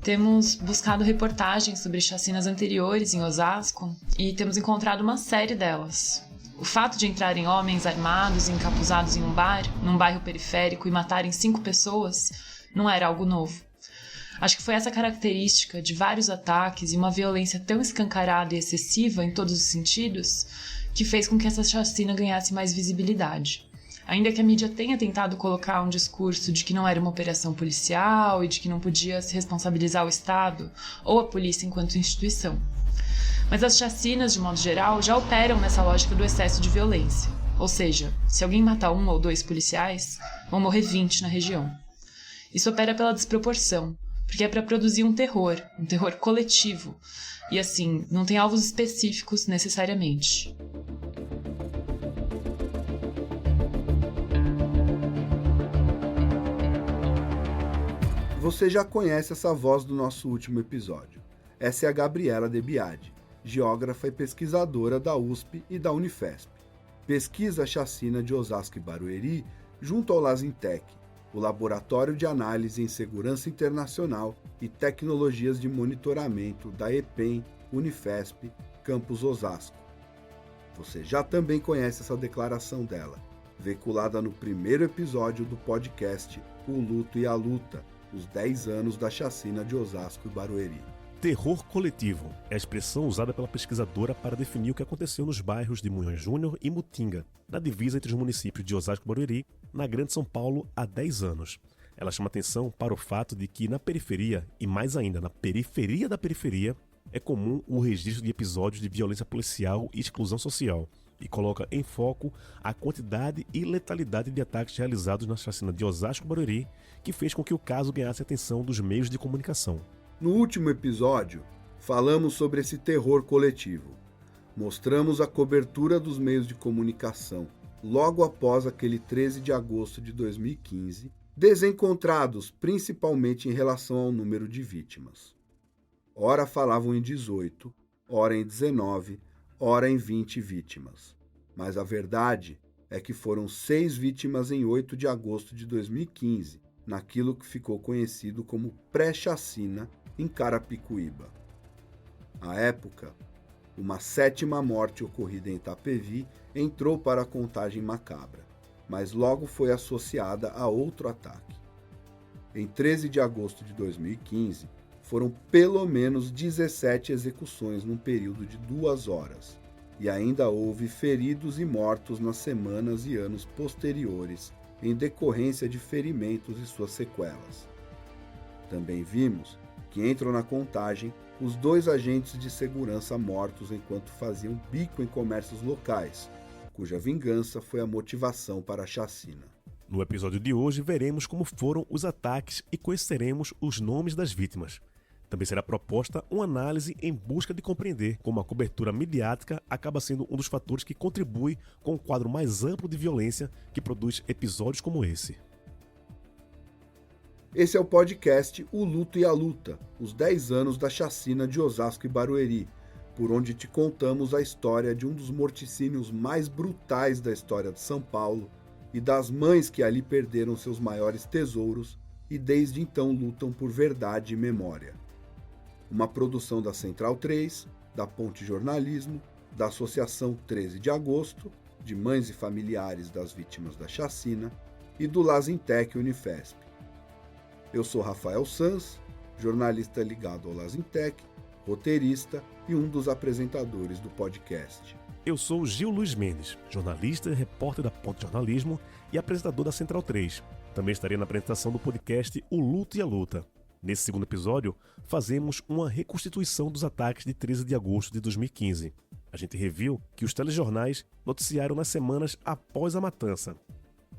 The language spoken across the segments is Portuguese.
Temos buscado reportagens sobre chacinas anteriores em Osasco e temos encontrado uma série delas. O fato de entrarem homens armados e encapuzados em um bar, num bairro periférico, e matarem 5 pessoas, não era algo novo. Acho que foi essa característica de vários ataques e uma violência tão escancarada e excessiva em todos os sentidos que fez com que essa chacina ganhasse mais visibilidade. Ainda que a mídia tenha tentado colocar um discurso de que não era uma operação policial e de que não podia se responsabilizar o Estado ou a polícia enquanto instituição. Mas as chacinas, de modo geral, já operam nessa lógica do excesso de violência. Ou seja, se alguém matar 1 ou 2 policiais, vão morrer 20 na região. Isso opera pela desproporção, porque é para produzir um terror coletivo, e assim, não tem alvos específicos necessariamente. Você já conhece essa voz do nosso último episódio. Essa é a Gabriela De Biadi, geógrafa e pesquisadora da USP e da Unifesp. Pesquisa a chacina de Osasco e Barueri junto ao Lazintec, o Laboratório de Análise em Segurança Internacional e Tecnologias de Monitoramento da EPEM, Unifesp, Campus Osasco. Você já também conhece essa declaração dela, veiculada no primeiro episódio do podcast O Luto e a Luta, os 10 anos da chacina de Osasco e Barueri. Terror coletivo é a expressão usada pela pesquisadora para definir o que aconteceu nos bairros de Munhoz Júnior e Mutinga, na divisa entre os municípios de Osasco e Barueri, na Grande São Paulo, há 10 anos. Ela chama atenção para o fato de que na periferia, e mais ainda na periferia da periferia, é comum o registro de episódios de violência policial e exclusão social, e coloca em foco a quantidade e letalidade de ataques realizados na chacina de Osasco e Barueri, que fez com que o caso ganhasse a atenção dos meios de comunicação. No último episódio, falamos sobre esse terror coletivo. Mostramos a cobertura dos meios de comunicação logo após aquele 13 de agosto de 2015, desencontrados principalmente em relação ao número de vítimas. Ora falavam em 18, ora em 19, ora em 20 vítimas. Mas a verdade é que foram 6 vítimas em 8 de agosto de 2015, naquilo que ficou conhecido como pré-chacina em Carapicuíba. À época, uma 7ª morte ocorrida em Itapevi entrou para a contagem macabra, mas logo foi associada a outro ataque. Em 13 de agosto de 2015, foram pelo menos 17 execuções num período de 2 horas, e ainda houve feridos e mortos nas semanas e anos posteriores em decorrência de ferimentos e suas sequelas. Também vimos que entram na contagem os 2 agentes de segurança mortos enquanto faziam bico em comércios locais, cuja vingança foi a motivação para a chacina. No episódio de hoje, veremos como foram os ataques e conheceremos os nomes das vítimas. Também será proposta uma análise em busca de compreender como a cobertura midiática acaba sendo um dos fatores que contribui com o quadro mais amplo de violência que produz episódios como esse. Esse é o podcast O Luto e a Luta, os 10 anos da chacina de Osasco e Barueri, por onde te contamos a história de um dos morticínios mais brutais da história de São Paulo e das mães que ali perderam seus maiores tesouros e desde então lutam por verdade e memória. Uma produção da Central 3, da Ponte Jornalismo, da Associação 13 de Agosto, de mães e familiares das vítimas da chacina e do Lazintec Unifesp. Eu sou Rafael Sanz, jornalista ligado ao Lazintec, roteirista e um dos apresentadores do podcast. Eu sou Gil Luiz Mendes, jornalista e repórter da Ponte Jornalismo e apresentador da Central 3. Também estarei na apresentação do podcast O Luto e a Luta. Nesse segundo episódio, fazemos uma reconstituição dos ataques de 13 de agosto de 2015. A gente reviu que os telejornais noticiaram nas semanas após a matança.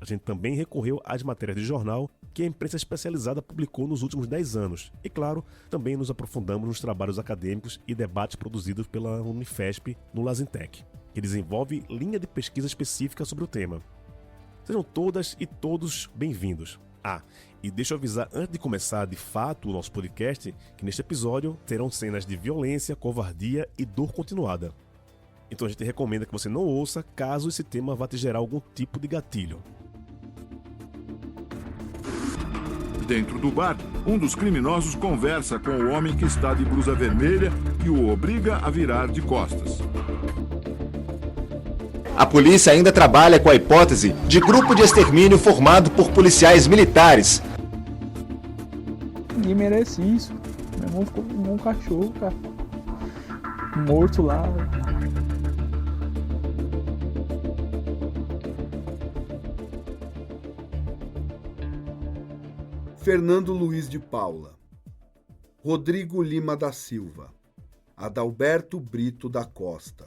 A gente também recorreu às matérias de jornal que a imprensa especializada publicou nos últimos 10 anos. E, claro, também nos aprofundamos nos trabalhos acadêmicos e debates produzidos pela Unifesp no Lazintec, que desenvolve linha de pesquisa específica sobre o tema. Sejam todas e todos bem-vindos. E deixa eu avisar antes de começar de fato o nosso podcast que neste episódio terão cenas de violência, covardia e dor continuada. Então a gente recomenda que você não ouça caso esse tema vá te gerar algum tipo de gatilho. Dentro do bar, um dos criminosos conversa com o homem que está de blusa vermelha e o obriga a virar de costas. A polícia ainda trabalha com a hipótese de grupo de extermínio formado por policiais militares. Ninguém merece isso. Meu irmão ficou igual um cachorro, cara. Morto lá. Fernando Luiz de Paula, Rodrigo Lima da Silva, Adalberto Brito da Costa,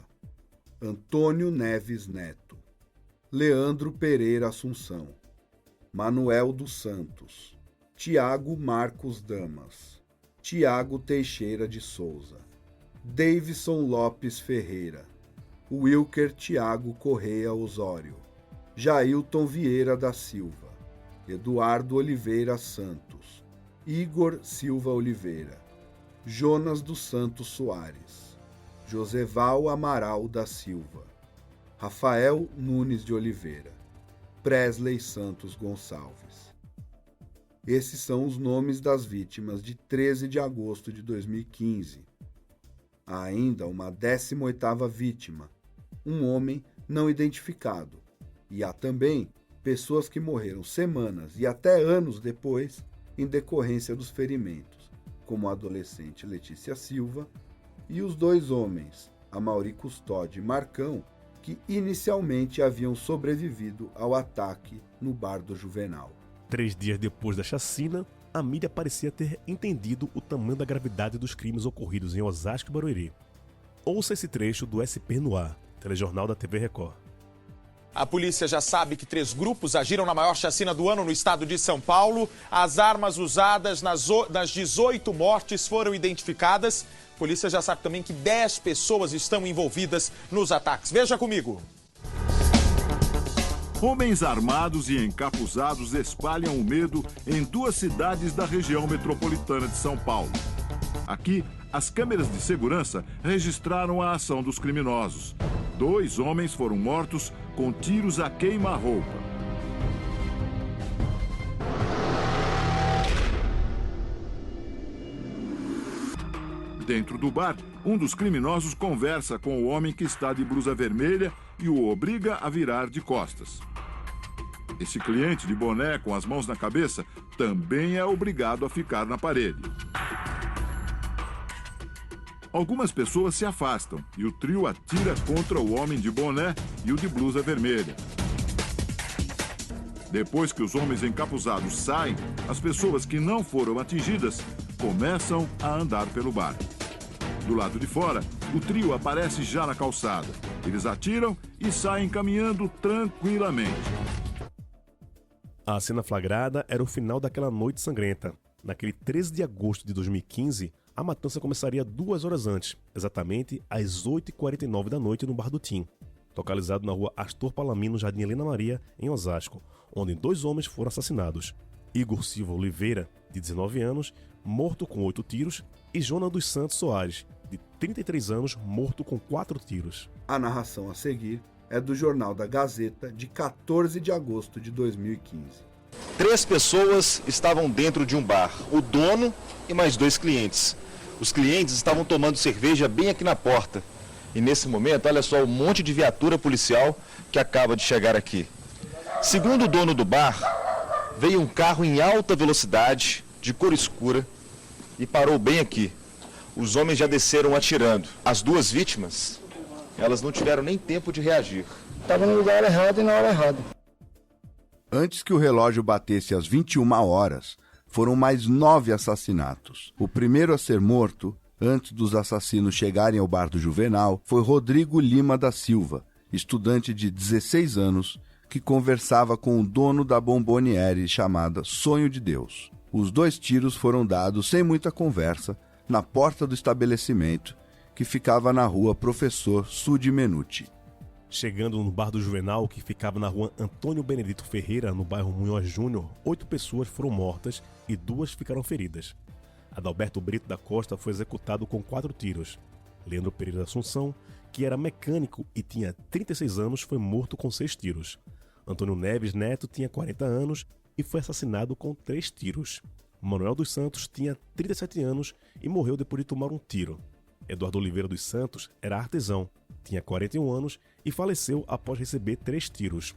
Antônio Neves Neto, Leandro Pereira Assunção, Manuel dos Santos, Tiago Marcos Damas, Tiago Teixeira de Souza, Davidson Lopes Ferreira, Wilker Tiago Correia Osório, Jailton Vieira da Silva, Eduardo Oliveira Santos, Igor Silva Oliveira, Jonas dos Santos Soares, Joseval Amaral da Silva, Rafael Nunes de Oliveira, Presley Santos Gonçalves. Esses são os nomes das vítimas de 13 de agosto de 2015. Há ainda uma 18ª vítima, um homem não identificado, e há também pessoas que morreram semanas e até anos depois em decorrência dos ferimentos, como a adolescente Letícia Silva e os 2 homens, Amaury Custódio e Marcão, que inicialmente haviam sobrevivido ao ataque no bar do Juvenal. 3 dias depois da chacina, a mídia parecia ter entendido o tamanho da gravidade dos crimes ocorridos em Osasco e Barueri. Ouça esse trecho do SP no Ar, telejornal da TV Record. A polícia já sabe que 3 grupos agiram na maior chacina do ano no estado de São Paulo. As armas usadas nas 18 mortes foram identificadas. A polícia já sabe também que 10 pessoas estão envolvidas nos ataques. Veja comigo. Homens armados e encapuzados espalham o medo em 2 cidades da região metropolitana de São Paulo. Aqui, as câmeras de segurança registraram a ação dos criminosos. 2 homens foram mortos com tiros a queima-roupa. Dentro do bar, um dos criminosos conversa com o homem que está de blusa vermelha e o obriga a virar de costas. Esse cliente de boné com as mãos na cabeça também é obrigado a ficar na parede. Algumas pessoas se afastam e o trio atira contra o homem de boné e o de blusa vermelha. Depois que os homens encapuzados saem, as pessoas que não foram atingidas começam a andar pelo bar. Do lado de fora, o trio aparece já na calçada. Eles atiram e saem caminhando tranquilamente. A cena flagrada era o final daquela noite sangrenta. Naquele 13 de agosto de 2015, a matança começaria 2 horas antes, exatamente às 8h49 da noite no Bar do Tim, localizado na rua Astor Palamino, no Jardim Helena Maria, em Osasco, onde 2 homens foram assassinados. Igor Silva Oliveira, de 19 anos, morto com 8 tiros, e Jonas dos Santos Soares, de 33 anos, morto com 4 tiros. A narração a seguir é do Jornal da Gazeta, de 14 de agosto de 2015. 3 pessoas estavam dentro de um bar, o dono e mais 2 clientes. Os clientes estavam tomando cerveja bem aqui na porta. E nesse momento, olha só o monte de viatura policial que acaba de chegar aqui. Segundo o dono do bar, veio um carro em alta velocidade, de cor escura, e parou bem aqui. Os homens já desceram atirando. As 2 vítimas, elas não tiveram nem tempo de reagir. Tava no lugar errado e na hora errada. Antes que o relógio batesse às 21 horas, foram mais 9 assassinatos. O primeiro a ser morto, antes dos assassinos chegarem ao bar do Juvenal, foi Rodrigo Lima da Silva, estudante de 16 anos, que conversava com o dono da bomboniere chamada Sonho de Deus. Os 2 tiros foram dados sem muita conversa na porta do estabelecimento, que ficava na rua Professor Sudi Menuti. Chegando no Bar do Juvenal, que ficava na rua Antônio Benedito Ferreira, no bairro Munhoz Júnior, 8 pessoas foram mortas e 2 ficaram feridas. Adalberto Brito da Costa foi executado com 4 tiros. Leandro Pereira Assunção, que era mecânico e tinha 36 anos, foi morto com 6 tiros. Antônio Neves Neto tinha 40 anos e foi assassinado com 3 tiros. Manuel dos Santos tinha 37 anos e morreu depois de tomar um tiro. Eduardo Oliveira dos Santos era artesão, tinha 41 anos e faleceu após receber 3 tiros.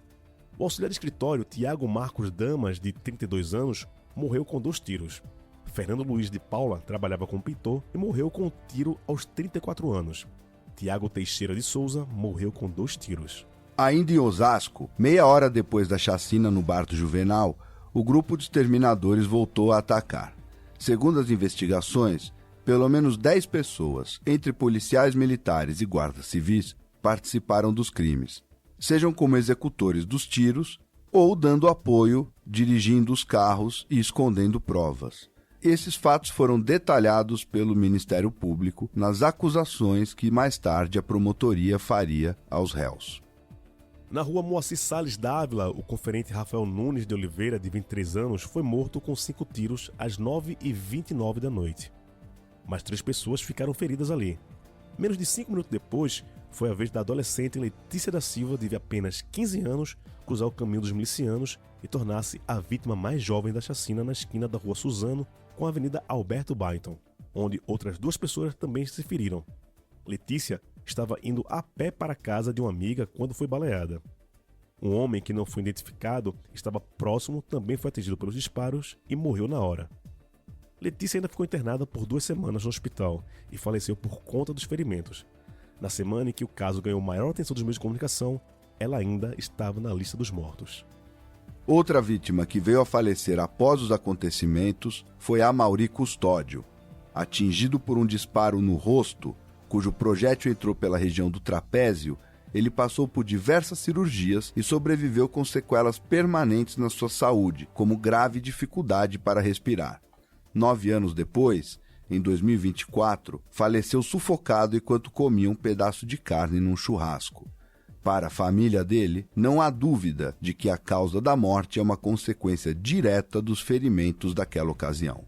O auxiliar de escritório Tiago Marcos Damas, de 32 anos, morreu com 2 tiros. Fernando Luiz de Paula trabalhava como pintor e morreu com um tiro aos 34 anos. Tiago Teixeira de Souza morreu com 2 tiros. Ainda em Osasco, meia hora depois da chacina no bar do Juvenal, o grupo de exterminadores voltou a atacar. Segundo as investigações, pelo menos 10 pessoas, entre policiais militares e guardas civis, participaram dos crimes, sejam como executores dos tiros ou dando apoio, dirigindo os carros e escondendo provas. Esses fatos foram detalhados pelo Ministério Público nas acusações que mais tarde a promotoria faria aos réus. Na rua Moacir Salles Dávila, o conferente Rafael Nunes de Oliveira, de 23 anos, foi morto com 5 tiros às 9h29 da noite. Mais 3 pessoas ficaram feridas ali. Menos de 5 minutos depois, foi a vez da adolescente Letícia da Silva, de apenas 15 anos, cruzar o caminho dos milicianos e tornar-se a vítima mais jovem da chacina na esquina da rua Suzano com a avenida Alberto Byton, onde outras 2 pessoas também se feriram. Letícia estava indo a pé para a casa de uma amiga quando foi baleada. Um homem que não foi identificado estava próximo, também foi atingido pelos disparos e morreu na hora. Letícia ainda ficou internada por 2 semanas no hospital e faleceu por conta dos ferimentos. Na semana em que o caso ganhou maior atenção dos meios de comunicação, ela ainda estava na lista dos mortos. Outra vítima que veio a falecer após os acontecimentos foi Amaury Custódio. Atingido por um disparo no rosto, cujo projétil entrou pela região do trapézio, ele passou por diversas cirurgias e sobreviveu com sequelas permanentes na sua saúde, como grave dificuldade para respirar. 9 anos depois, em 2024, faleceu sufocado enquanto comia um pedaço de carne num churrasco. Para a família dele, não há dúvida de que a causa da morte é uma consequência direta dos ferimentos daquela ocasião.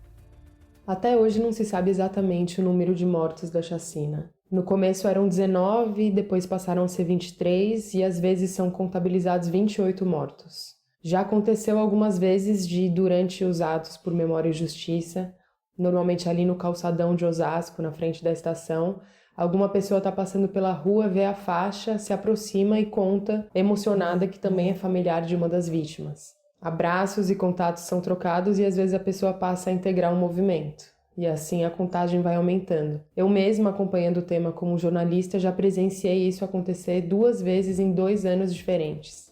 Até hoje não se sabe exatamente o número de mortos da chacina. No começo eram 19, depois passaram a ser 23 e às vezes são contabilizados 28 mortos. Já aconteceu algumas vezes durante os atos por Memória e Justiça, normalmente ali no calçadão de Osasco, na frente da estação, alguma pessoa está passando pela rua, vê a faixa, se aproxima e conta, emocionada, que também é familiar de uma das vítimas. Abraços e contatos são trocados e às vezes a pessoa passa a integrar um movimento. E assim a contagem vai aumentando. Eu mesma, acompanhando o tema como jornalista, já presenciei isso acontecer 2 vezes em 2 anos diferentes.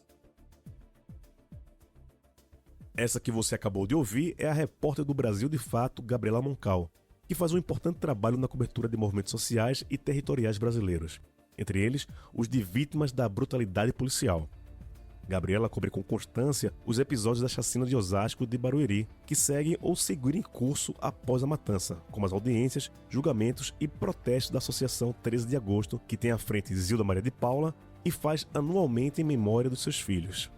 Essa que você acabou de ouvir é a repórter do Brasil de Fato, Gabriela Moncal, que faz um importante trabalho na cobertura de movimentos sociais e territoriais brasileiros, entre eles os de vítimas da brutalidade policial. Gabriela cobre com constância os episódios da chacina de Osasco e de Barueri, que seguem ou seguiram em curso após a matança, como as audiências, julgamentos e protestos da Associação 13 de Agosto, que tem à frente Zilda Maria de Paula e faz anualmente em memória dos seus filhos.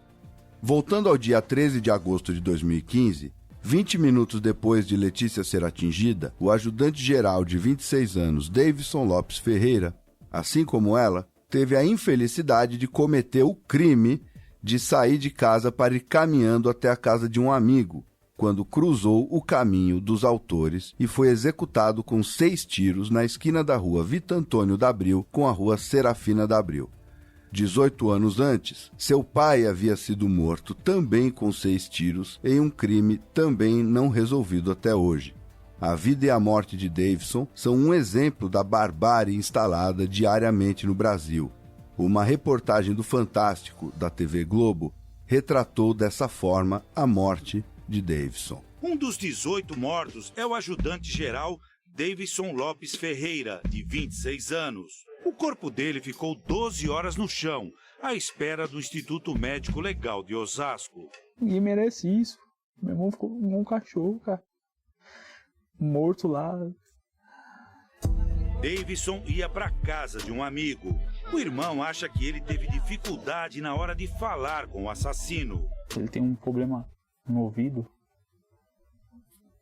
Voltando ao dia 13 de agosto de 2015, 20 minutos depois de Letícia ser atingida, o ajudante-geral de 26 anos, Davidson Lopes Ferreira, assim como ela, teve a infelicidade de cometer o crime de sair de casa para ir caminhando até a casa de um amigo, quando cruzou o caminho dos autores e foi executado com 6 tiros na esquina da rua Vito Antônio d'Abril com a rua Serafina d'Abril. 18 anos antes, seu pai havia sido morto também com 6 tiros em um crime também não resolvido até hoje. A vida e a morte de Davidson são um exemplo da barbárie instalada diariamente no Brasil. Uma reportagem do Fantástico, da TV Globo, retratou dessa forma a morte de Davidson. Um dos 18 mortos é o ajudante-geral Davidson Lopes Ferreira, de 26 anos. O corpo dele ficou 12 horas no chão, à espera do Instituto Médico Legal de Osasco. Ninguém merece isso. Meu irmão ficou igual um cachorro, cara. Morto lá. Davidson ia para casa de um amigo. O irmão acha que ele teve dificuldade na hora de falar com o assassino. Ele tem um problema no ouvido,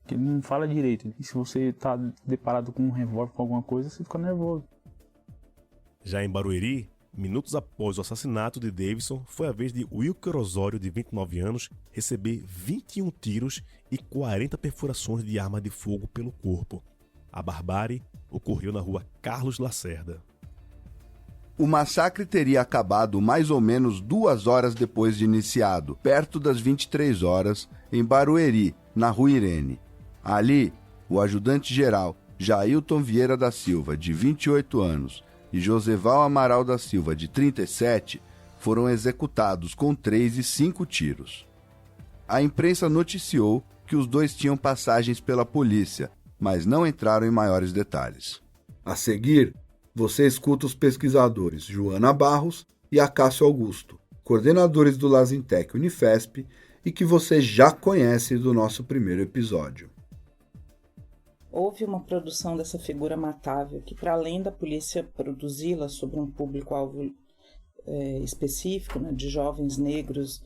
que ele não fala direito. E se você tá deparado com um revólver, com alguma coisa, você fica nervoso. Já em Barueri, Minutos após o assassinato de Davidson, foi a vez de Wilker Osório, de 29 anos, receber 21 tiros e 40 perfurações de arma de fogo pelo corpo. A barbárie ocorreu na rua Carlos Lacerda. O massacre teria acabado mais ou menos 2 horas depois de iniciado, perto das 23 horas, em Barueri, na Rua Irene. Ali, o ajudante-geral Jailton Vieira da Silva, de 28 anos, e Joseval Amaral da Silva, de 37, foram executados com 3 e 5 tiros. A imprensa noticiou que os dois tinham passagens pela polícia, mas não entraram em maiores detalhes. A seguir, você escuta os pesquisadores Joana Barros e Acácio Augusto, coordenadores do Lazintec Unifesp e que você já conhece do nosso primeiro episódio. Houve uma produção dessa figura matável que, para além da polícia produzi-la sobre um público-alvo específico, né, de jovens negros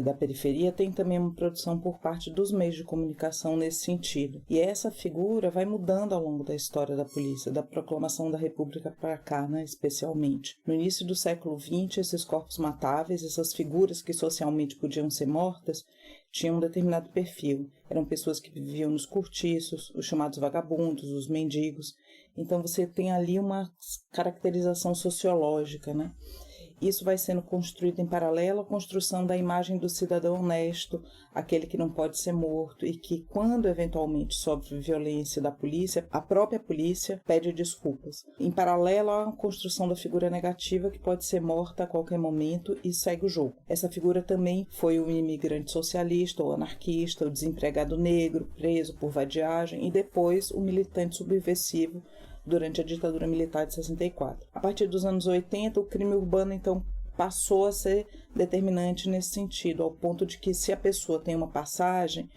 da periferia, tem também uma produção por parte dos meios de comunicação nesse sentido. E essa figura vai mudando ao longo da história da polícia, da proclamação da República para cá, né, especialmente. No início do século XX, esses corpos matáveis, essas figuras que socialmente podiam ser mortas, tinham um determinado perfil. Eram pessoas que viviam nos cortiços, os chamados vagabundos, os mendigos. Então você tem ali uma caracterização sociológica, né? Isso vai sendo construído em paralelo à construção da imagem do cidadão honesto, aquele que não pode ser morto e que, quando eventualmente sofre violência da polícia, a própria polícia pede desculpas. Em paralelo à construção da figura negativa, que pode ser morta a qualquer momento e segue o jogo. Essa figura também foi o imigrante socialista ou anarquista, o desempregado negro, preso por vadiagem, e depois o militante subversivo durante a ditadura militar de 64. A partir dos anos 80, o crime urbano, então, passou a ser determinante nesse sentido, ao ponto de que, se a pessoa tem uma passagem,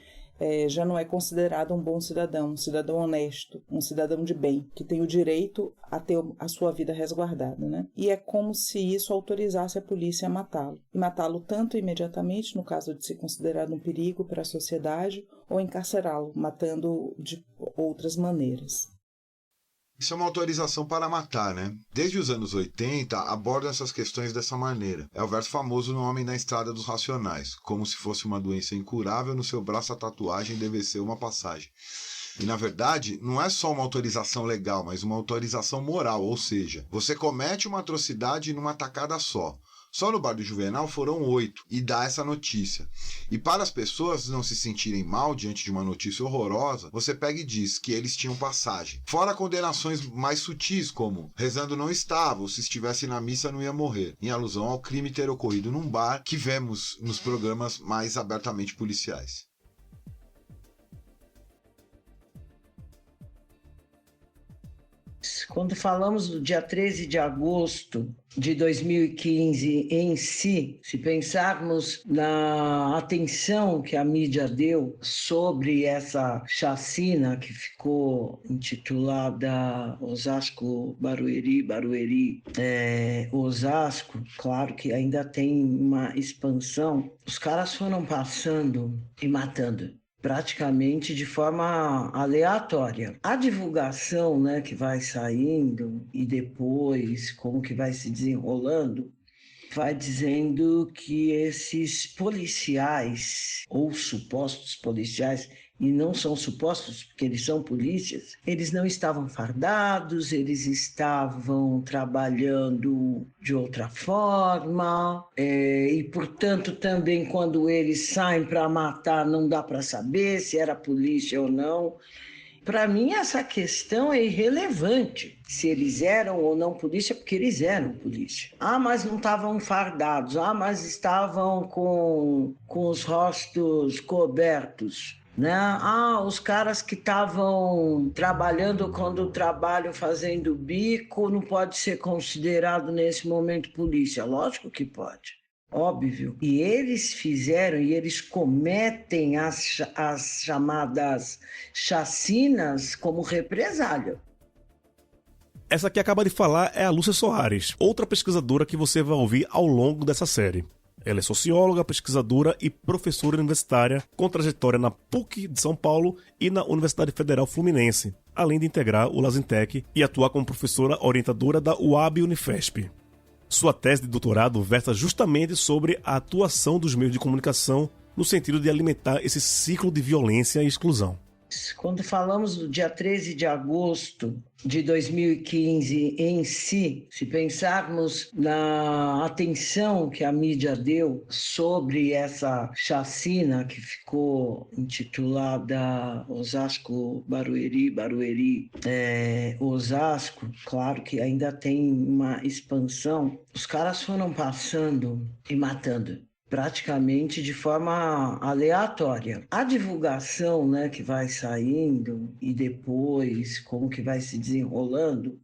já não é considerado um bom cidadão, um cidadão honesto, um cidadão de bem, que tem o direito a ter a sua vida resguardada, né? E é como se isso autorizasse a polícia a matá-lo. E matá-lo tanto imediatamente, no caso de ser considerado um perigo para a sociedade, ou encarcerá-lo, matando de outras maneiras. Isso é uma autorização para matar, né? Desde os anos 80, abordam essas questões dessa maneira. É o verso famoso no Homem na Estrada dos Racionais. Como se fosse uma doença incurável, no seu braço a tatuagem deve ser uma passagem. E, na verdade, não é só uma autorização legal, mas uma autorização moral, ou seja, você comete uma atrocidade numa tacada só. Só no bar do Juvenal foram 8 e dá essa notícia. E para as pessoas não se sentirem mal diante de uma notícia horrorosa, você pega e diz que eles tinham passagem. Fora condenações mais sutis, como rezando não estava, ou se estivesse na missa não ia morrer, em alusão ao crime ter ocorrido num bar que vemos nos programas mais abertamente policiais. Quando falamos do dia 13 de agosto de 2015 em si, se pensarmos na atenção que a mídia deu sobre essa chacina que ficou intitulada Osasco Barueri, Osasco, claro que ainda tem uma expansão. Os caras foram passando e matando praticamente de forma aleatória. A divulgação, né, que vai saindo e depois como que vai se desenrolando, vai dizendo que esses policiais ou supostos policiais, e não são supostos porque eles são polícias, eles não estavam fardados, eles estavam trabalhando de outra forma, e portanto também quando eles saem para matar não dá para saber se era polícia ou não. Para mim essa questão é irrelevante, se eles eram ou não polícia, porque eles eram polícia. Ah, mas não estavam fardados, mas estavam com os rostos cobertos. Né? Os caras que estavam trabalhando quando trabalham fazendo bico não pode ser considerado nesse momento polícia. Lógico que pode, óbvio. E eles fizeram, e eles cometem as chamadas chacinas como represália. Essa que acaba de falar é a Lúcia Soares, outra pesquisadora que você vai ouvir ao longo dessa série. Ela é socióloga, pesquisadora e professora universitária com trajetória na PUC de São Paulo e na Universidade Federal Fluminense, além de integrar o Lazintec e atuar como professora orientadora da UAB Unifesp. Sua tese de doutorado versa justamente sobre a atuação dos meios de comunicação no sentido de alimentar esse ciclo de violência e exclusão. Quando falamos do dia 13 de agosto de 2015 em si, se pensarmos na atenção que a mídia deu sobre essa chacina que ficou intitulada Osasco Barueri, Osasco, claro que ainda tem uma expansão. Os caras foram passando e matando praticamente de forma aleatória. A divulgação, né, que vai saindo e depois como que vai se desenrolando,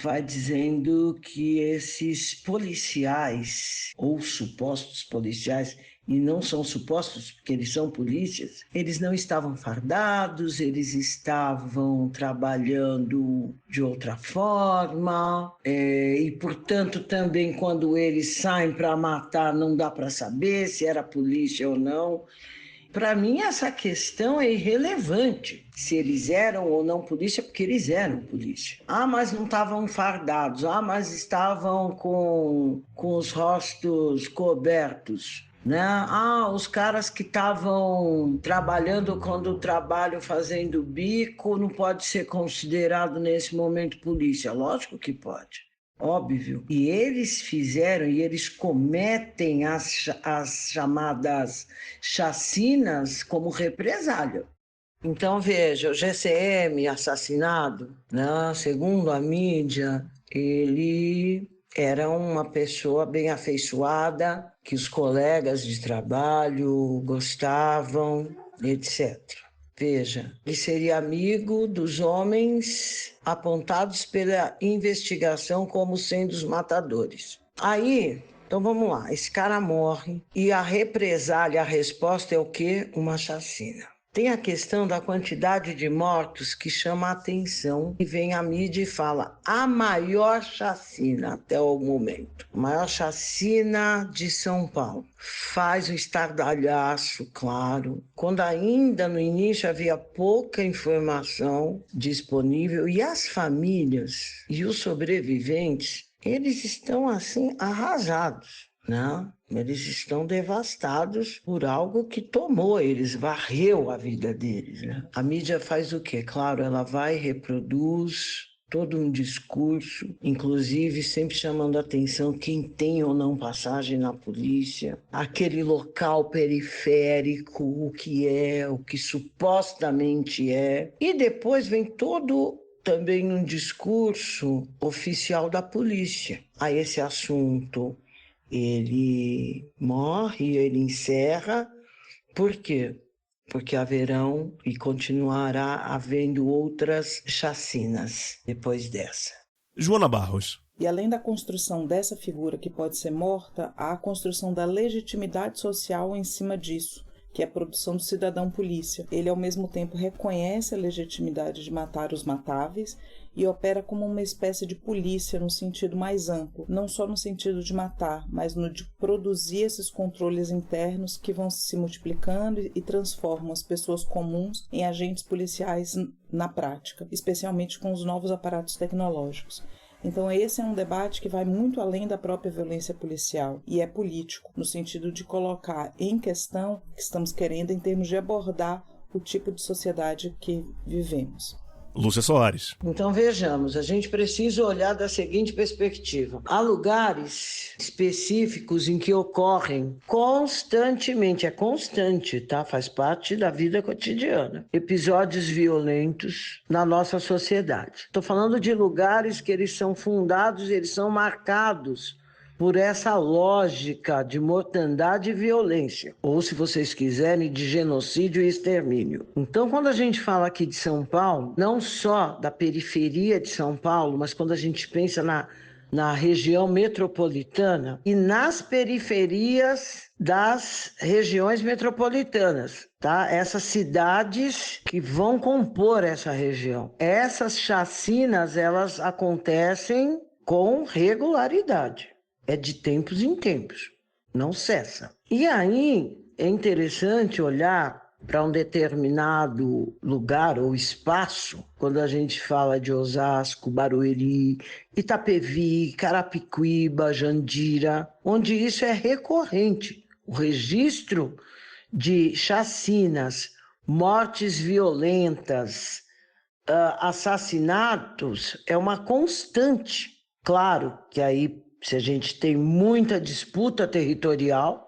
vai dizendo que esses policiais ou supostos policiais, e não são supostos porque eles são polícias, eles não estavam fardados, eles estavam trabalhando de outra forma, e portanto também quando eles saem para matar não dá para saber se era polícia ou não. Para mim essa questão é irrelevante, se eles eram ou não polícia, porque eles eram polícia. Ah, mas não estavam fardados, mas estavam com os rostos cobertos. Né? Os caras que estavam trabalhando quando trabalham fazendo bico não pode ser considerado nesse momento polícia. Lógico que pode, óbvio. E eles fizeram, e eles cometem as chamadas chacinas como represália. Então veja, o GCM assassinado, né? Segundo a mídia, ele era uma pessoa bem afeiçoada, que os colegas de trabalho gostavam, etc. Veja, ele seria amigo dos homens apontados pela investigação como sendo os matadores. Aí, então vamos lá, esse cara morre e a represália, a resposta é o quê? Uma chacina. Tem a questão da quantidade de mortos que chama a atenção e vem a mídia e fala a maior chacina até o momento. A maior chacina de São Paulo. Faz um estardalhaço, claro. Quando ainda no início havia pouca informação disponível e as famílias e os sobreviventes, eles estão assim arrasados. Não, eles estão devastados por algo que tomou eles, varreu a vida deles. Né? A mídia faz o quê? Claro, ela vai e reproduz todo um discurso, inclusive sempre chamando a atenção quem tem ou não passagem na polícia, aquele local periférico, o que supostamente é. E depois vem todo também um discurso oficial da polícia a esse assunto. Ele morre, ele encerra. Por quê? Porque haverão e continuará havendo outras chacinas depois dessa. Joana Barros. E além da construção dessa figura que pode ser morta, há a construção da legitimidade social em cima disso, que é a produção do cidadão polícia. Ele, ao mesmo tempo, reconhece a legitimidade de matar os matáveis e opera como uma espécie de polícia no sentido mais amplo, não só no sentido de matar, mas no de produzir esses controles internos que vão se multiplicando e transformam as pessoas comuns em agentes policiais na prática, especialmente com os novos aparatos tecnológicos. Então esse é um debate que vai muito além da própria violência policial e é político, no sentido de colocar em questão o que estamos querendo em termos de abordar o tipo de sociedade que vivemos. Lúcia Soares. Então vejamos, a gente precisa olhar da seguinte perspectiva. Há lugares específicos em que ocorrem constantemente, é constante, tá? Faz parte da vida cotidiana, episódios violentos na nossa sociedade. Estou falando de lugares que eles são fundados, eles são marcados por essa lógica de mortandade e violência, ou, se vocês quiserem, de genocídio e extermínio. Então, quando a gente fala aqui de São Paulo, não só da periferia de São Paulo, mas quando a gente pensa na região metropolitana e nas periferias das regiões metropolitanas, tá? Essas cidades que vão compor essa região. Essas chacinas, elas acontecem com regularidade. É de tempos em tempos, não cessa. E aí é interessante olhar para um determinado lugar ou espaço, quando a gente fala de Osasco, Barueri, Itapevi, Carapicuíba, Jandira, onde isso é recorrente. O registro de chacinas, mortes violentas, assassinatos é uma constante. Claro que aí, se a gente tem muita disputa territorial,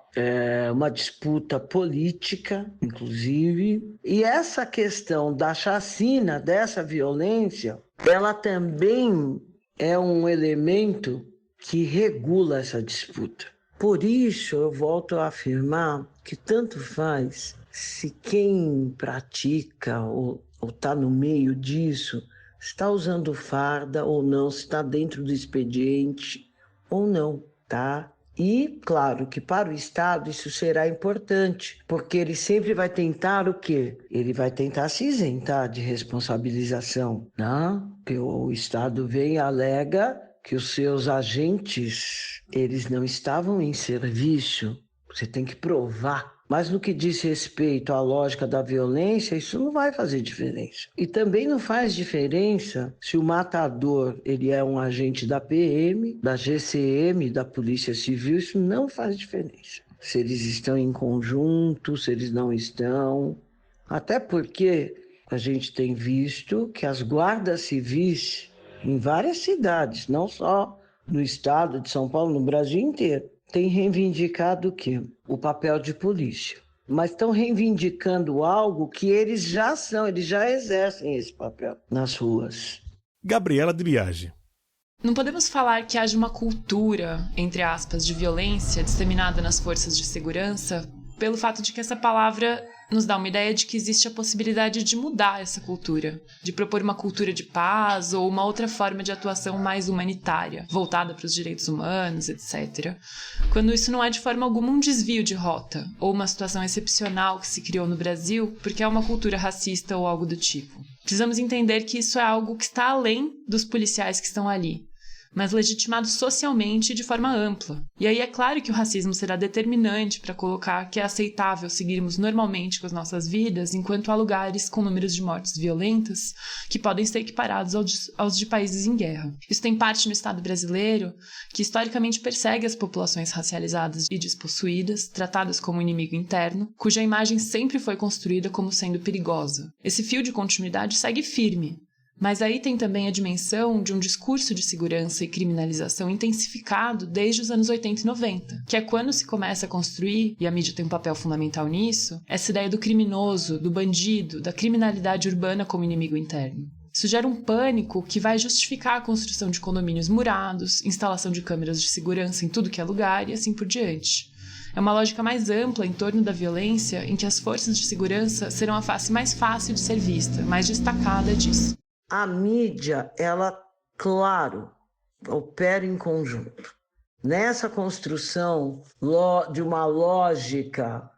uma disputa política, inclusive, e essa questão da chacina, dessa violência, ela também é um elemento que regula essa disputa. Por isso, eu volto a afirmar que tanto faz se quem pratica ou está no meio disso está usando farda ou não, se está dentro do expediente ou não, tá? E, claro, que para o Estado isso será importante, porque ele sempre vai tentar o quê? Ele vai tentar se isentar de responsabilização, né? Que o Estado vem e alega que os seus agentes, eles não estavam em serviço. Você tem que provar. Mas no que diz respeito à lógica da violência, isso não vai fazer diferença. E também não faz diferença se o matador ele é um agente da PM, da GCM, da Polícia Civil, isso não faz diferença. Se eles estão em conjunto, se eles não estão. Até porque a gente tem visto que as guardas civis em várias cidades, não só no estado de São Paulo, no Brasil inteiro, têm reivindicado o quê? O papel de polícia. Mas estão reivindicando algo que eles já são, eles já exercem esse papel nas ruas. Gabriela de Biagi. Não podemos falar que haja uma cultura, entre aspas, de violência disseminada nas forças de segurança pelo fato de que essa palavra nos dá uma ideia de que existe a possibilidade de mudar essa cultura, de propor uma cultura de paz ou uma outra forma de atuação mais humanitária, voltada para os direitos humanos, etc. Quando isso não é de forma alguma um desvio de rota, ou uma situação excepcional que se criou no Brasil porque é uma cultura racista ou algo do tipo. Precisamos entender que isso é algo que está além dos policiais que estão ali, mas legitimado socialmente e de forma ampla. E aí é claro que o racismo será determinante para colocar que é aceitável seguirmos normalmente com as nossas vidas enquanto há lugares com números de mortes violentas que podem ser equiparados aos de países em guerra. Isso tem parte no Estado brasileiro, que historicamente persegue as populações racializadas e despossuídas, tratadas como inimigo interno, cuja imagem sempre foi construída como sendo perigosa. Esse fio de continuidade segue firme. Mas aí tem também a dimensão de um discurso de segurança e criminalização intensificado desde os anos 80 e 90, que é quando se começa a construir, e a mídia tem um papel fundamental nisso, essa ideia do criminoso, do bandido, da criminalidade urbana como inimigo interno. Isso gera um pânico que vai justificar a construção de condomínios murados, instalação de câmeras de segurança em tudo que é lugar e assim por diante. É uma lógica mais ampla em torno da violência em que as forças de segurança serão a face mais fácil de ser vista, mais destacada disso. A mídia, ela, claro, opera em conjunto. Nessa construção de uma lógica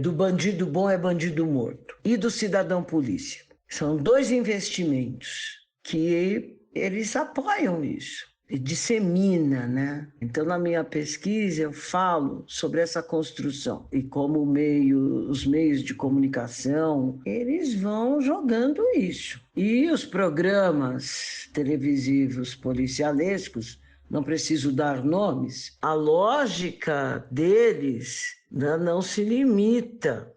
do bandido bom é bandido morto e do cidadão polícia. São dois investimentos que eles apoiam isso. E dissemina, né? Então, na minha pesquisa, eu falo sobre essa construção e como os meios de comunicação, eles vão jogando isso. E os programas televisivos policialescos, não preciso dar nomes, a lógica deles não se limita,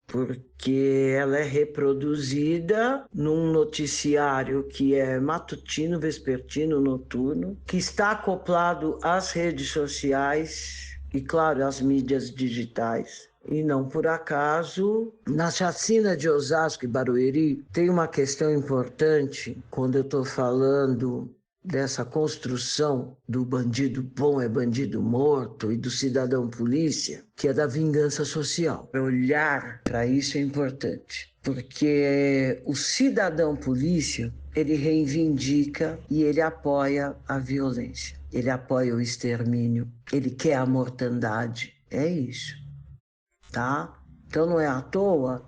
porque ela é reproduzida num noticiário que é matutino, vespertino, noturno, que está acoplado às redes sociais e, claro, às mídias digitais. E não por acaso, na chacina de Osasco e Barueri, tem uma questão importante quando eu estou falando dessa construção do bandido bom é bandido morto e do cidadão polícia, que é da vingança social. Olhar para isso é importante, porque o cidadão polícia, ele reivindica e ele apoia a violência, ele apoia o extermínio, ele quer a mortandade, é isso, tá? Então não é à toa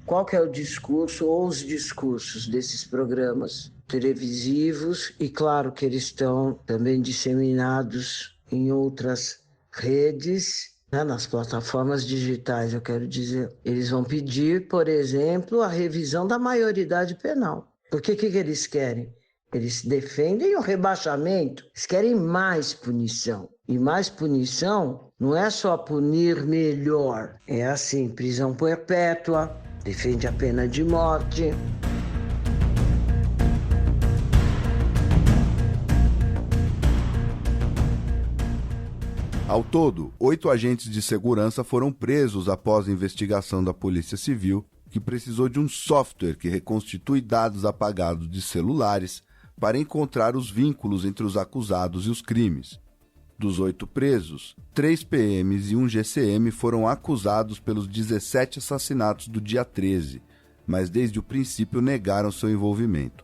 qual que é o discurso ou os discursos desses programas televisivos, e claro que eles estão também disseminados em outras redes, Nas plataformas digitais, eu quero dizer, eles vão pedir, por exemplo, a revisão da maioridade penal. Porque o que eles querem? Eles defendem o rebaixamento, eles querem mais punição. E mais punição não é só punir melhor, é assim, prisão perpétua, defende a pena de morte. Ao todo, 8 agentes de segurança foram presos após a investigação da Polícia Civil, que precisou de um software que reconstitui dados apagados de celulares para encontrar os vínculos entre os acusados e os crimes. Dos 8 presos, 3 PMs e um GCM foram acusados pelos 17 assassinatos do dia 13, mas desde o princípio negaram seu envolvimento.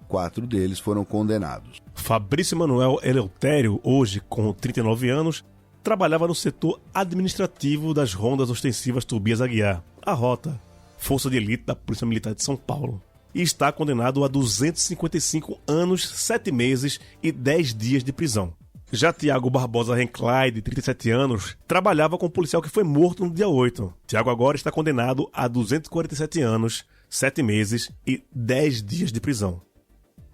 4 deles foram condenados. Fabrício Manuel Eleutério, hoje com 39 anos, trabalhava no setor administrativo das rondas ostensivas Tobias Aguiar, a Rota, força de elite da Polícia Militar de São Paulo, e está condenado a 255 anos, 7 meses e 10 dias de prisão. Já Tiago Barbosa Renclay, de 37 anos, trabalhava com um policial que foi morto no dia 8. Tiago agora está condenado a 247 anos, 7 meses e 10 dias de prisão.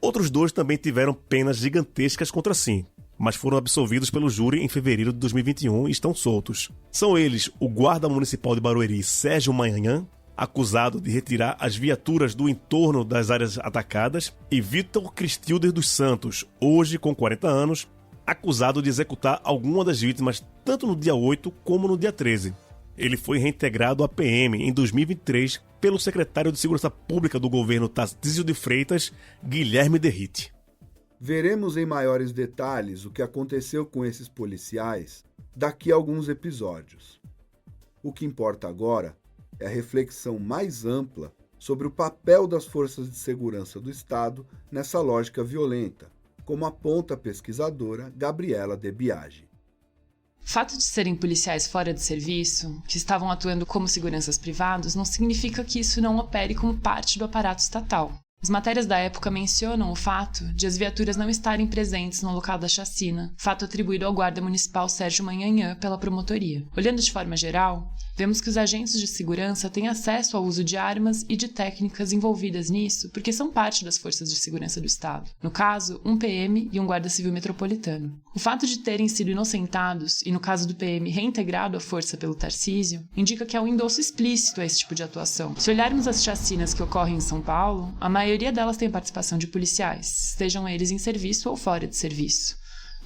Outros 2 também tiveram penas gigantescas contra si, mas foram absolvidos pelo júri em fevereiro de 2021 e estão soltos. São eles o guarda municipal de Barueri, Sérgio Manhanhã, acusado de retirar as viaturas do entorno das áreas atacadas, e Vitor Cristilder dos Santos, hoje com 40 anos, acusado de executar alguma das vítimas tanto no dia 8 como no dia 13. Ele foi reintegrado à PM em 2023 pelo secretário de Segurança Pública do governo Tarcísio de Freitas, Guilherme Derrite. Veremos em maiores detalhes o que aconteceu com esses policiais daqui a alguns episódios. O que importa agora é a reflexão mais ampla sobre o papel das forças de segurança do Estado nessa lógica violenta, como aponta a pesquisadora Gabriela De Biagi. O fato de serem policiais fora de serviço, que estavam atuando como seguranças privados, não significa que isso não opere como parte do aparato estatal. As matérias da época mencionam o fato de as viaturas não estarem presentes no local da chacina, fato atribuído ao guarda municipal Sérgio Manhanhã pela promotoria. Olhando de forma geral, vemos que os agentes de segurança têm acesso ao uso de armas e de técnicas envolvidas nisso porque são parte das forças de segurança do Estado. No caso, um PM e um guarda civil metropolitano. O fato de terem sido inocentados, e no caso do PM reintegrado à força pelo Tarcísio, indica que há um endosso explícito a esse tipo de atuação. Se olharmos as chacinas que ocorrem em São Paulo, a maioria delas tem participação de policiais, estejam eles em serviço ou fora de serviço.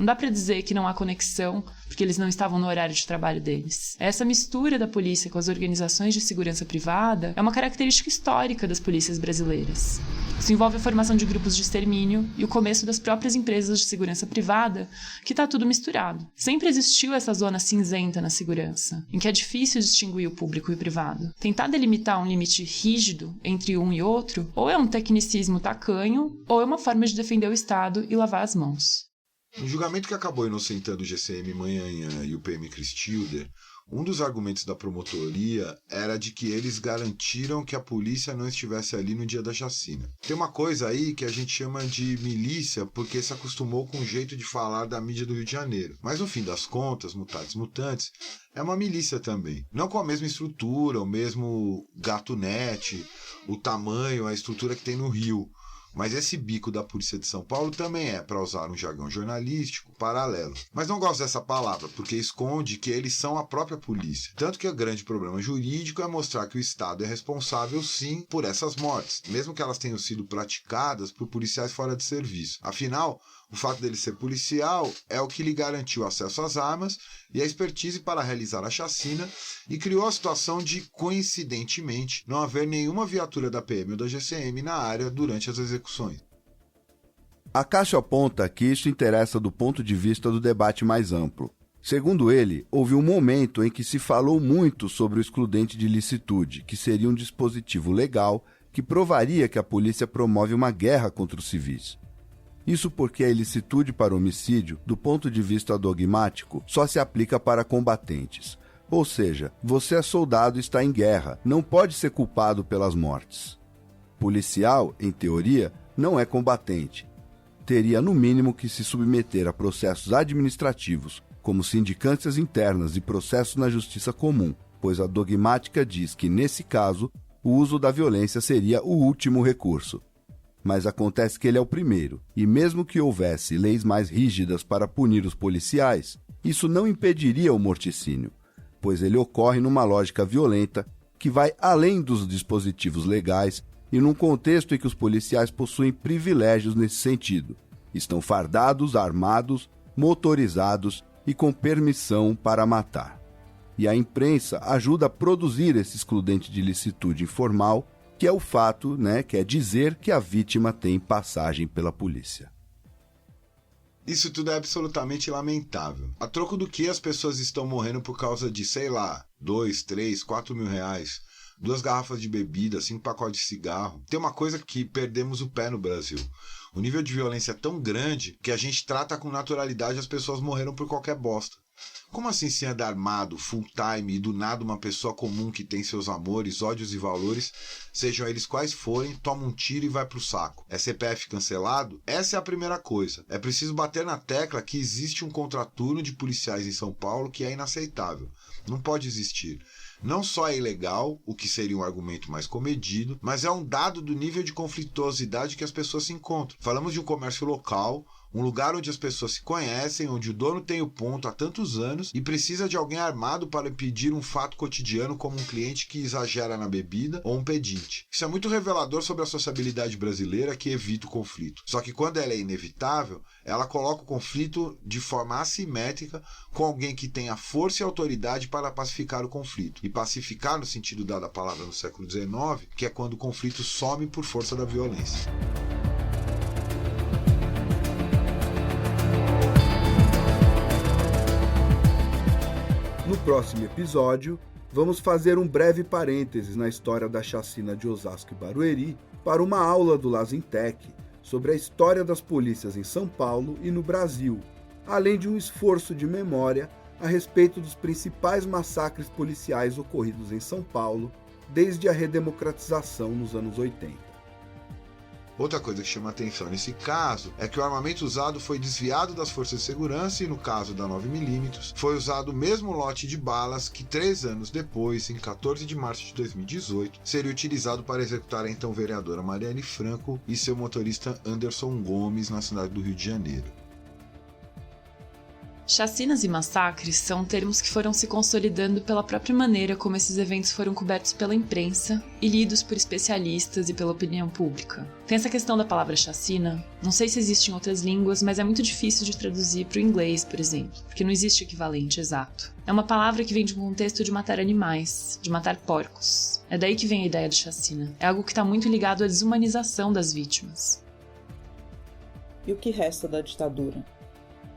Não dá para dizer que não há conexão, porque eles não estavam no horário de trabalho deles. Essa mistura da polícia com as organizações de segurança privada é uma característica histórica das polícias brasileiras. Isso envolve a formação de grupos de extermínio e o começo das próprias empresas de segurança privada, que está tudo misturado. Sempre existiu essa zona cinzenta na segurança, em que é difícil distinguir o público e o privado. Tentar delimitar um limite rígido entre um e outro, ou é um tecnicismo tacanho, ou é uma forma de defender o Estado e lavar as mãos. No julgamento que acabou inocentando o GCM Manhanhã e o PM Cristilder, um dos argumentos da promotoria era de que eles garantiram que a polícia não estivesse ali no dia da chacina. Tem uma coisa aí que a gente chama de milícia porque se acostumou com o jeito de falar da mídia do Rio de Janeiro. Mas no fim das contas, mutatis mutantes, é uma milícia também. Não com a mesma estrutura, o mesmo gatunete, o tamanho, a estrutura que tem no Rio. Mas esse bico da Polícia de São Paulo também é, para usar um jargão jornalístico, paralelo. Mas não gosto dessa palavra, porque esconde que eles são a própria polícia. Tanto que o grande problema jurídico é mostrar que o Estado é responsável, sim, por essas mortes, mesmo que elas tenham sido praticadas por policiais fora de serviço. Afinal, o fato dele ser policial é o que lhe garantiu acesso às armas e a expertise para realizar a chacina e criou a situação de, coincidentemente, não haver nenhuma viatura da PM ou da GCM na área durante as execuções. A Cássio aponta que isso interessa do ponto de vista do debate mais amplo. Segundo ele, houve um momento em que se falou muito sobre o excludente de licitude, que seria um dispositivo legal que provaria que a polícia promove uma guerra contra os civis. Isso porque a ilicitude para homicídio, do ponto de vista dogmático, só se aplica para combatentes. Ou seja, você é soldado e está em guerra, não pode ser culpado pelas mortes. Policial, em teoria, não é combatente. Teria no mínimo que se submeter a processos administrativos, como sindicâncias internas e processos na justiça comum, pois a dogmática diz que, nesse caso, o uso da violência seria o último recurso. Mas acontece que ele é o primeiro, e mesmo que houvesse leis mais rígidas para punir os policiais, isso não impediria o morticínio, pois ele ocorre numa lógica violenta que vai além dos dispositivos legais e num contexto em que os policiais possuem privilégios nesse sentido. Estão fardados, armados, motorizados e com permissão para matar. E a imprensa ajuda a produzir esse excludente de licitude informal, que é o fato, que é dizer que a vítima tem passagem pela polícia. Isso tudo é absolutamente lamentável. A troco do que as pessoas estão morrendo por causa de, 2, 3, 4 mil reais, 2 garrafas de bebida, 5 pacotes de cigarro. Tem uma coisa que perdemos o pé no Brasil. O nível de violência é tão grande que a gente trata com naturalidade as pessoas morreram por qualquer bosta. Como assim se anda armado, full time e do nada uma pessoa comum que tem seus amores, ódios e valores, sejam eles quais forem, toma um tiro e vai pro saco? É CPF cancelado? Essa é a primeira coisa. É preciso bater na tecla que existe um contraturno de policiais em São Paulo que é inaceitável. Não pode existir. Não só é ilegal, o que seria um argumento mais comedido, mas é um dado do nível de conflituosidade que as pessoas se encontram. Falamos de um comércio local, um lugar onde as pessoas se conhecem, onde o dono tem o ponto há tantos anos e precisa de alguém armado para impedir um fato cotidiano como um cliente que exagera na bebida ou um pedinte. Isso é muito revelador sobre a sociabilidade brasileira que evita o conflito. Só que quando ela é inevitável, ela coloca o conflito de forma assimétrica com alguém que tem a força e autoridade para pacificar o conflito. E pacificar no sentido dado a palavra no século XIX, que é quando o conflito some por força da violência. No próximo episódio, vamos fazer um breve parênteses na história da chacina de Osasco e Barueri para uma aula do Lazintec sobre a história das polícias em São Paulo e no Brasil, além de um esforço de memória a respeito dos principais massacres policiais ocorridos em São Paulo desde a redemocratização nos anos 80. Outra coisa que chama atenção nesse caso é que o armamento usado foi desviado das forças de segurança e, no caso da 9mm, foi usado o mesmo lote de balas que 3 anos depois, em 14 de março de 2018, seria utilizado para executar a então vereadora Marielle Franco e seu motorista Anderson Gomes na cidade do Rio de Janeiro. Chacinas e massacres são termos que foram se consolidando pela própria maneira como esses eventos foram cobertos pela imprensa e lidos por especialistas e pela opinião pública. Tem essa questão da palavra chacina, não sei se existe em outras línguas, mas é muito difícil de traduzir para o inglês, por exemplo, porque não existe equivalente exato. É uma palavra que vem de um contexto de matar animais, de matar porcos. É daí que vem a ideia de chacina. É algo que está muito ligado à desumanização das vítimas. E o que resta da ditadura?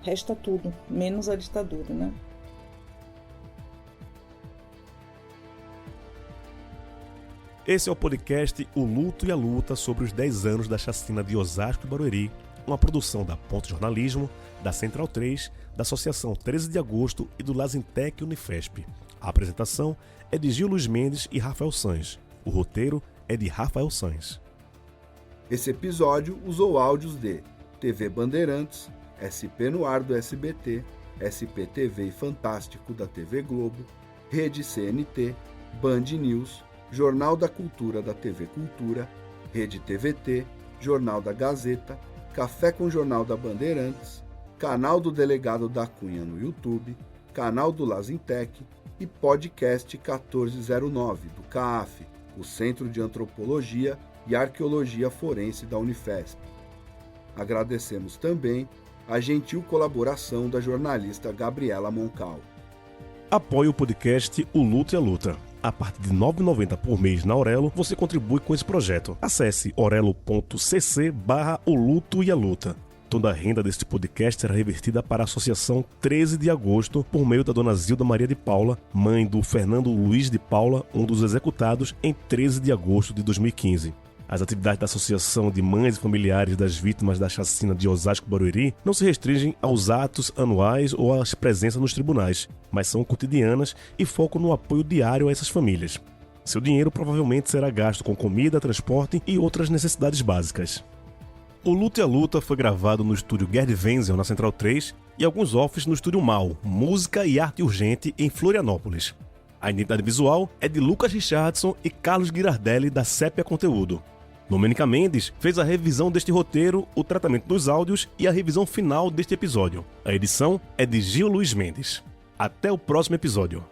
Resta tudo, menos a ditadura, né? Esse é o podcast O Luto e a Luta sobre os 10 anos da chacina de Osasco e Barueri, uma produção da Ponto Jornalismo, da Central 3, da Associação 13 de Agosto e do Lazintec Unifesp. A apresentação é de Gil Luiz Mendes e Rafael Sanz. O roteiro é de Rafael Sanz. Esse episódio usou áudios de TV Bandeirantes, SP no Ar do SBT, SPTV e Fantástico da TV Globo, Rede CNT, Band News, Jornal da Cultura da TV Cultura, Rede TVT, Jornal da Gazeta, Café com Jornal da Bandeirantes, Canal do Delegado da Cunha no YouTube, Canal do Lazintec e Podcast 1409 do CAAF, o Centro de Antropologia e Arqueologia Forense da Unifesp. Agradecemos também a gentil colaboração da jornalista Gabriela Moncal. Apoie o podcast O Luto e a Luta. A partir de R$ 9,90 por mês na Orelo, você contribui com esse projeto. Acesse orelo.cc/O Luto e a Luta. Toda a renda deste podcast será revertida para a Associação 13 de Agosto, por meio da dona Zilda Maria de Paula, mãe do Fernando Luiz de Paula, um dos executados em 13 de agosto de 2015. As atividades da Associação de Mães e Familiares das Vítimas da Chacina de Osasco e Barueri não se restringem aos atos anuais ou às presenças nos tribunais, mas são cotidianas e focam no apoio diário a essas famílias. Seu dinheiro provavelmente será gasto com comida, transporte e outras necessidades básicas. O Luta e a Luta foi gravado no estúdio Gerd Wenzel, na Central 3, e alguns offs no estúdio Mal, Música e Arte Urgente, em Florianópolis. A identidade visual é de Lucas Richardson e Carlos Girardelli, da Sépia Conteúdo. Domênica Mendes fez a revisão deste roteiro, o tratamento dos áudios e a revisão final deste episódio. A edição é de Gil Luiz Mendes. Até o próximo episódio.